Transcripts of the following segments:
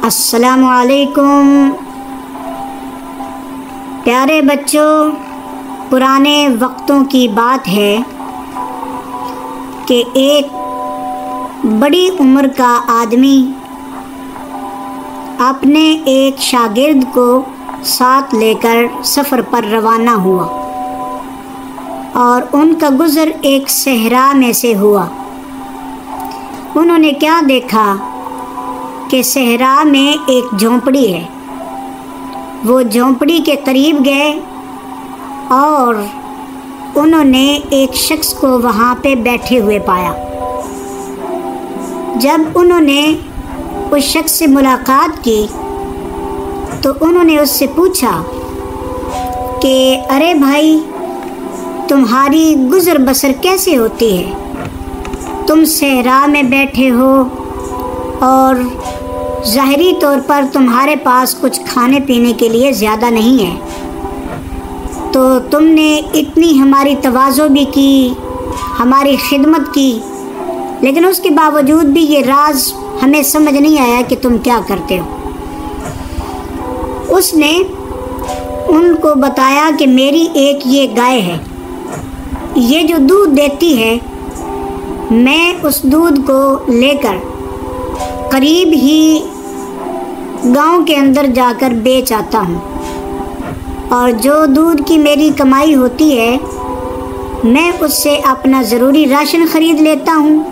السلام علیکم پیارے بچوں، پرانے وقتوں کی بات ہے کہ ایک بڑی عمر کا آدمی اپنے ایک شاگرد کو ساتھ لے کر سفر پر روانہ ہوا اور ان کا گزر ایک صحرا میں سے ہوا۔ انہوں نے کیا دیکھا کہ صحرا میں ایک جھونپڑی ہے۔ وہ جھونپڑی کے قریب گئے اور انہوں نے ایک شخص کو وہاں پہ بیٹھے ہوئے پایا۔ جب انہوں نے اس شخص سے ملاقات کی تو انہوں نے اس سے پوچھا کہ ارے بھائی، تمہاری گزر بسر کیسے ہوتی ہے؟ تم صحرا میں بیٹھے ہو اور ظاہری طور پر تمہارے پاس کچھ کھانے پینے کے لیے زیادہ نہیں ہے، تو تم نے اتنی ہماری تواضع بھی کی، ہماری خدمت کی، لیکن اس کے باوجود بھی یہ راز ہمیں سمجھ نہیں آیا کہ تم کیا کرتے ہو۔ اس نے ان کو بتایا کہ میری ایک یہ گائے ہے، یہ جو دودھ دیتی ہے، میں اس دودھ کو لے کر قریب ہی گاؤں کے اندر جا کر بیچ آتا ہوں، اور جو دودھ کی میری کمائی ہوتی ہے میں اس سے اپنا ضروری راشن خرید لیتا ہوں،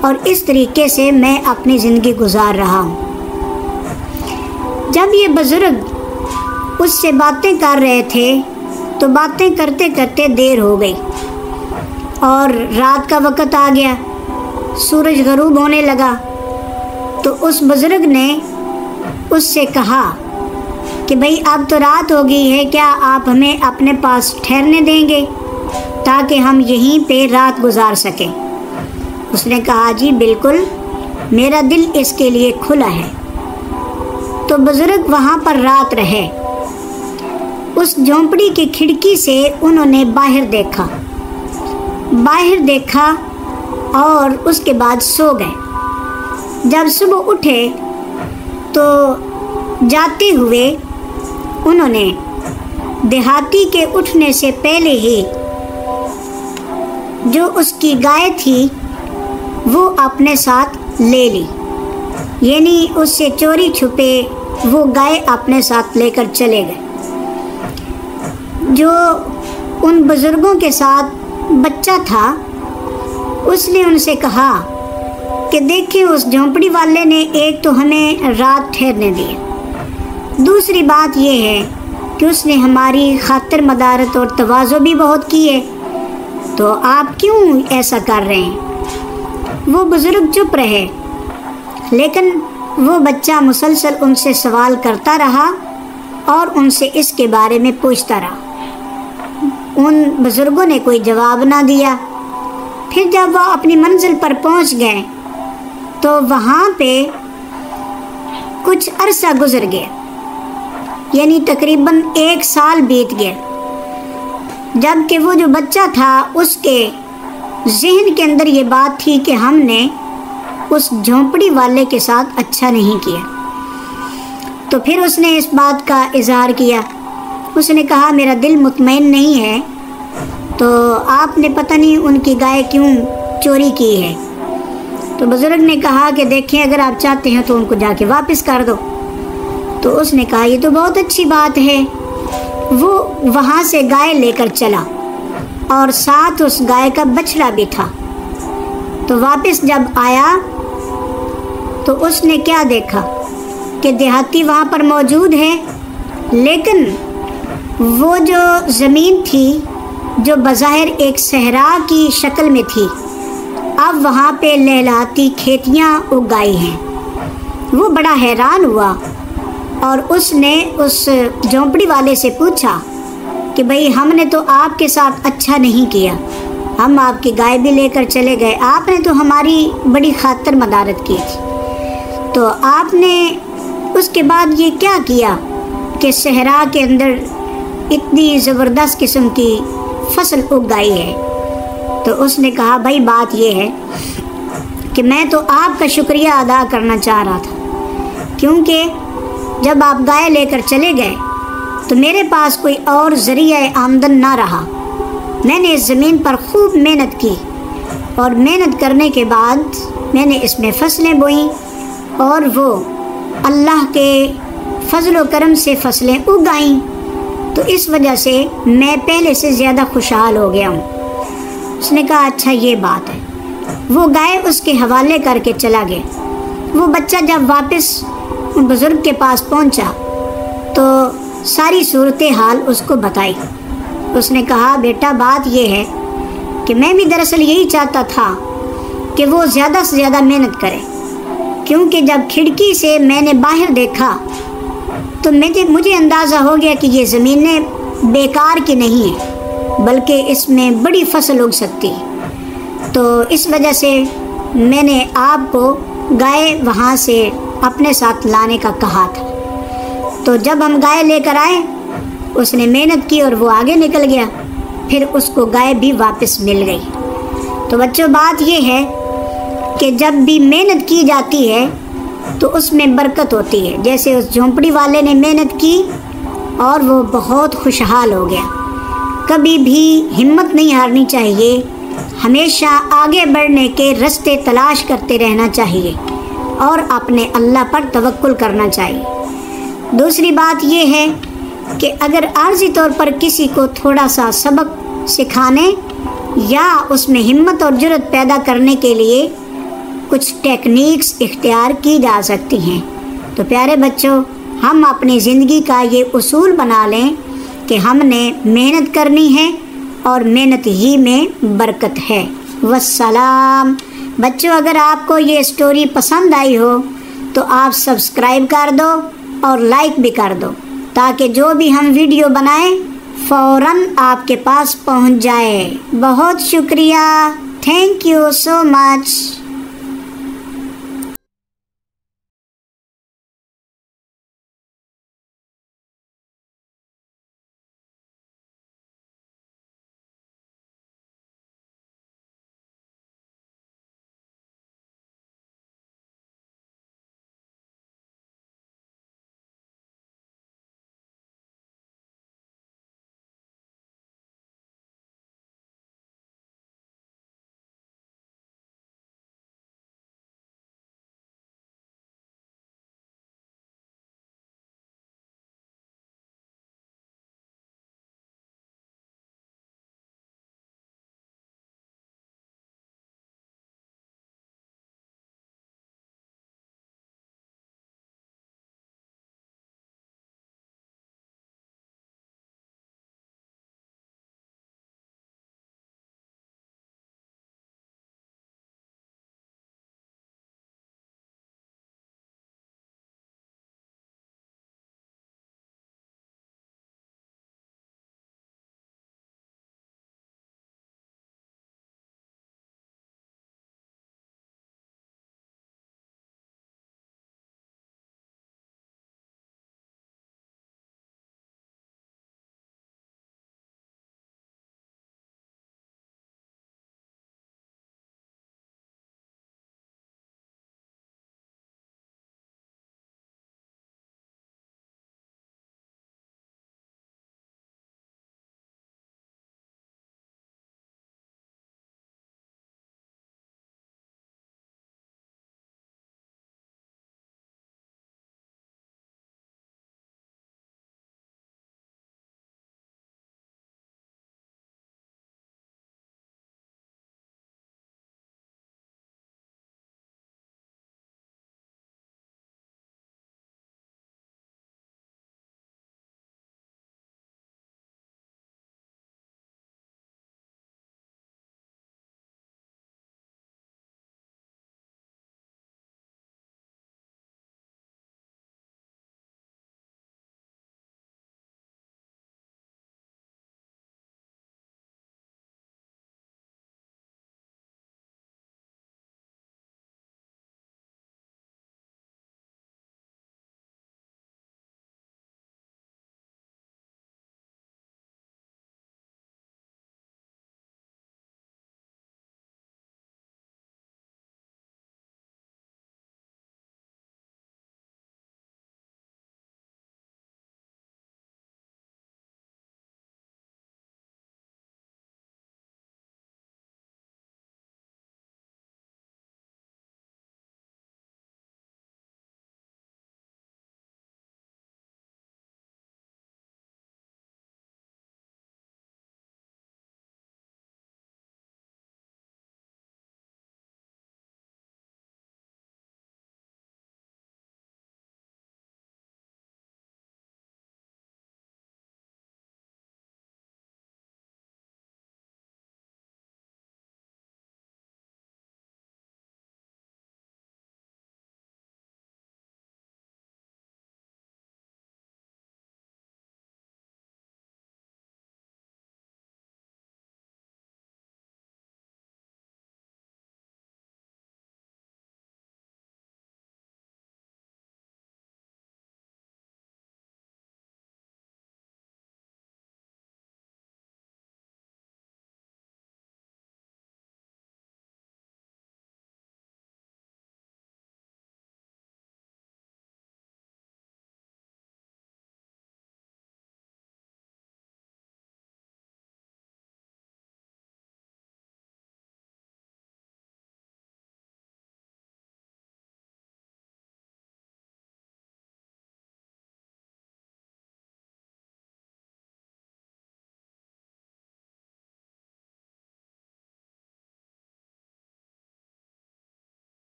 اور اس طریقے سے میں اپنی زندگی گزار رہا ہوں۔ جب یہ بزرگ اس سے باتیں کر رہے تھے تو باتیں کرتے کرتے دیر ہو گئی اور رات کا وقت آ گیا، سورج غروب ہونے لگا۔ تو اس بزرگ نے اس سے کہا کہ بھئی اب تو رات ہو گئی ہے، کیا آپ ہمیں اپنے پاس ٹھہرنے دیں گے تاکہ ہم یہیں پہ رات گزار سکیں؟ اس نے کہا جی بالکل، میرا دل اس کے لیے کھلا ہے۔ تو بزرگ وہاں پر رات رہے۔ اس جھونپڑی کی کھڑکی سے انہوں نے باہر دیکھا اور اس کے بعد سو گئے۔ جب صبح اٹھے تو جاتے ہوئے انہوں نے دیہاتی کے اٹھنے سے پہلے ہی جو اس کی گائے تھی وہ اپنے ساتھ لے لی، یعنی اس سے چوری چھپے وہ گائے اپنے ساتھ لے کر چلے گئے۔ جو ان بزرگوں کے ساتھ بچہ تھا اس نے ان سے کہا کہ دیکھیں، اس جھونپڑی والے نے ایک تو ہمیں رات ٹھہرنے دی، دوسری بات یہ ہے کہ اس نے ہماری خاطر مدارت اور تواضع بھی بہت کی ہے، تو آپ کیوں ایسا کر رہے ہیں؟ وہ بزرگ چپ رہے، لیکن وہ بچہ مسلسل ان سے سوال کرتا رہا اور ان سے اس کے بارے میں پوچھتا رہا۔ ان بزرگوں نے کوئی جواب نہ دیا۔ پھر جب وہ اپنی منزل پر پہنچ گئے تو وہاں پہ کچھ عرصہ گزر گیا، یعنی تقریباً 1 سال بیت گیا، جب کہ وہ جو بچہ تھا اس کے ذہن کے اندر یہ بات تھی کہ ہم نے اس جھونپڑی والے کے ساتھ اچھا نہیں کیا۔ تو پھر اس نے اس بات کا اظہار کیا۔ اس نے کہا میرا دل مطمئن نہیں ہے، تو آپ نے پتہ نہیں ان کی گائے کیوں چوری کی ہے۔ تو بزرگ نے کہا کہ دیکھیں، اگر آپ چاہتے ہیں تو ان کو جا کے واپس کر دو۔ تو اس نے کہا یہ تو بہت اچھی بات ہے۔ وہ وہاں سے گائے لے کر چلا اور ساتھ اس گائے کا بچڑا بھی تھا۔ تو واپس جب آیا تو اس نے کیا دیکھا کہ دیہاتی وہاں پر موجود ہے، لیکن وہ جو زمین تھی جو بظاہر ایک صحرا کی شکل میں تھی، اب وہاں پہ لہلاتی کھیتیاں اگائی ہیں۔ وہ بڑا حیران ہوا اور اس نے اس جھونپڑی والے سے پوچھا کہ بھئی ہم نے تو آپ کے ساتھ اچھا نہیں کیا، ہم آپ کی گائے بھی لے کر چلے گئے، آپ نے تو ہماری بڑی خاطر مدارت کی تھی، تو آپ نے اس کے بعد یہ کیا کیا کہ صحرا کے اندر اتنی زبردست قسم کی فصل اگائی ہے؟ تو اس نے کہا بھائی بات یہ ہے کہ میں تو آپ کا شکریہ ادا کرنا چاہ رہا تھا، کیونکہ جب آپ گائے لے کر چلے گئے تو میرے پاس کوئی اور ذریعہ آمدن نہ رہا۔ میں نے اس زمین پر خوب محنت کی اور محنت کرنے کے بعد میں نے اس میں فصلیں بوئیں اور وہ اللہ کے فضل و کرم سے فصلیں اگائیں، تو اس وجہ سے میں پہلے سے زیادہ خوشحال ہو گیا ہوں۔ اس نے کہا اچھا یہ بات ہے۔ وہ گائے اس کے حوالے کر کے چلا گیا۔ وہ بچہ جب واپس بزرگ کے پاس پہنچا تو ساری صورتحال اس کو بتائی۔ اس نے کہا بیٹا بات یہ ہے کہ میں بھی دراصل یہی چاہتا تھا کہ وہ زیادہ سے زیادہ محنت کرے، کیونکہ جب کھڑکی سے میں نے باہر دیکھا تو مجھے اندازہ ہو گیا کہ یہ زمینیں بیکار کی نہیں ہیں بلکہ اس میں بڑی فصل اگ سکتی ہے، تو اس وجہ سے میں نے آپ کو گائے وہاں سے اپنے ساتھ لانے کا کہا تھا۔ تو جب ہم گائے لے کر آئے اس نے محنت کی اور وہ آگے نکل گیا، پھر اس کو گائے بھی واپس مل گئی۔ تو بچوں بات یہ ہے کہ جب بھی محنت کی جاتی ہے تو اس میں برکت ہوتی ہے، جیسے اس جھونپڑی والے نے محنت کی اور وہ بہت خوشحال ہو گیا۔ کبھی بھی ہمت نہیں ہارنی چاہیے، ہمیشہ آگے بڑھنے کے راستے تلاش کرتے رہنا چاہیے اور اپنے اللہ پر توکل کرنا چاہیے۔ دوسری بات یہ ہے کہ اگر عارضی طور پر کسی کو تھوڑا سا سبق سکھانے یا اس میں ہمت اور جرأت پیدا کرنے کے لیے کچھ ٹیکنیکس اختیار کی جا سکتی ہیں، تو پیارے بچوں ہم اپنی زندگی کا یہ اصول بنا لیں کہ ہم نے محنت کرنی ہے اور محنت ہی میں برکت ہے۔ والسلام۔ بچوں اگر آپ کو یہ سٹوری پسند آئی ہو تو آپ سبسکرائب کر دو اور لائک بھی کر دو تاکہ جو بھی ہم ویڈیو بنائیں فوراً آپ کے پاس پہنچ جائے۔ بہت شکریہ، تھینک یو سو مچ۔